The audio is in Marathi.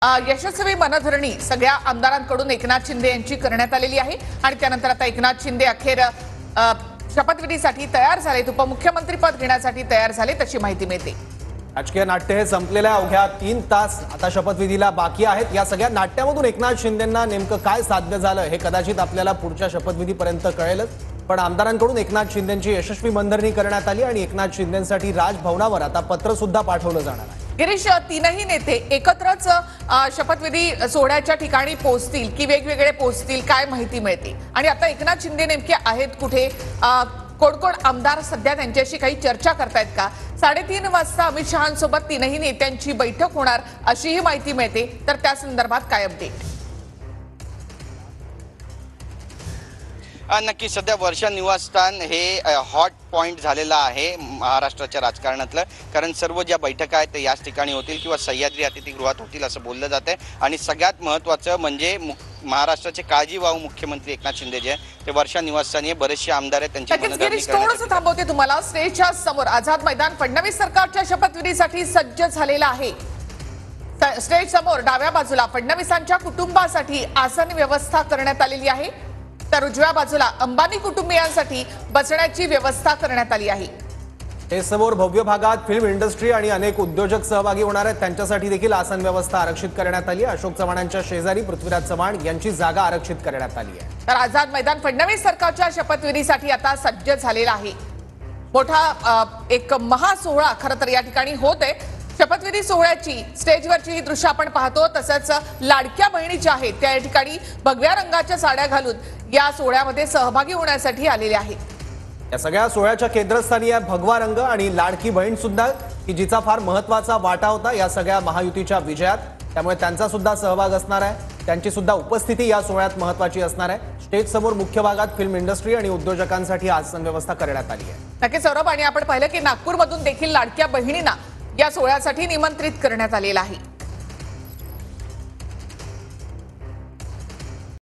यशस्वी मनधरणी सगळ्या आमदारांकडून एकनाथ शिंदे यांची करण्यात आलेली आहे आणि त्यानंतर आता एकनाथ शिंदे अखेर शपथविधीसाठी तयार झालेत, उपमुख्यमंत्री पद घेण्यासाठी तयार झाले तशी माहिती मिळते। राजकीय नाट्य हे संपलेल्या अवघ्या 3 तास आता शपथविधीला बाकी आहेत। या सगळ्या नाट्यामधून एकनाथ शिंदेंना नेमकं काय साध्य झालं हे कदाचित आपल्याला पुढच्या शपथविधीपर्यंत कळेलच, पण आमदारांकडून एकनाथ शिंदेंची यशस्वी मनधरणी करण्यात आली आणि एकनाथ शिंदेंसाठी राजभवनावर आता पत्र सुद्धा पाठवलं जाणार आहे। गिरीश, तीनही नेते एकत्रच शपथविधी सोहळ्याच्या ठिकाणी पोहोचतील की वेगवेगळे पोहोचतील, काय माहिती मिळते आणि आता एकनाथ शिंदे नेमके आहेत कुठे, कोण कोण आमदार सध्या त्यांच्याशी काही चर्चा करतायत का? 3:30 वाजता अमित शहांसोबत तीनही नेत्यांची बैठक होणार अशीही माहिती मिळते, तर त्या संदर्भात काय अपडेट? नक्की सध्या वर्षा निवासस्थान हे हॉट पॉइंट झालेला आहे महाराष्ट्राच्या राजकारणातलं, कारण सर्व ज्या बैठका आहेत ते याच ठिकाणी होतील किंवा सह्याद्री अतिथीगृहात होतील असं बोललं जातंय। आणि सगळ्यात महत्त्वाचं म्हणजे महाराष्ट्राचे काळजीवाहू मुख्यमंत्री एकनाथ शिंदे जे ते वर्षा निवासस्थानी बरेचसे आमदार आहेत त्यांची थोडंसं थांबवते तुम्हाला। स्टेजच्या समोर आझाद मैदान फडणवीस सरकारच्या शपथविधीसाठी सज्ज झालेला आहे। स्टेज समोर डाव्या बाजूला फडणवीसांच्या कुटुंबासाठी आसन व्यवस्था करण्यात आलेली आहे, तर उजव्या बाजूला अंबानी कुटुंबियांसाठी बसण्याची व्यवस्था करण्यात आली आहे। हे समोर भव्य भागात फिल्म इंडस्ट्री आणि अनेक उद्योजक सहभागी होणार आहेत, त्यांच्यासाठी देखील आसन व्यवस्था आरक्षित करण्यात आली आहे। अशोक चव्हाणांच्या शेजारी पृथ्वीराज चव्हाण यांची जागा आरक्षित करण्यात आली आहे। तर आझाद मैदान फडणवीस सरकारच्या शपथविधीसाठी आता सज्ज झालेला आहे। मोठा एक महासोहळा खरं तर या ठिकाणी होत आहे। शपथविधी सोहळ्याची स्टेजवरची ही दृश्य आपण पाहतो, तसंच लाडक्या बहिणीच्या आहेत त्या ठिकाणी भगव्या रंगाच्या साड्या घालून या सोहळ्यामध्ये सहभागी होण्यासाठी आलेले आहेत। या सगळ्या सोहळ्याच्या केंद्रस्थानी आहे भगवा रंग आणि लाडकी बहीण सुद्धा, की जिचा फार महत्त्वाचा वाटा होता या सगळ्या महायुतीच्या विजयात, त्यामुळे त्यांचा सुद्धा सहभाग असणार आहे, त्यांची सुद्धा उपस्थिती या सोहळ्यात महत्त्वाची असणार आहे। स्टेज समोर मुख्य भागात फिल्म इंडस्ट्री आणि उद्योजकांसाठी आसन व्यवस्था करण्यात आली आहे। नक्की सौरभ, आणि आपण पाहिलं की नागपूरमधून देखील लाडक्या बहिणींना या सोहळ्यासाठी निमंत्रित करण्यात आलेलं आहे।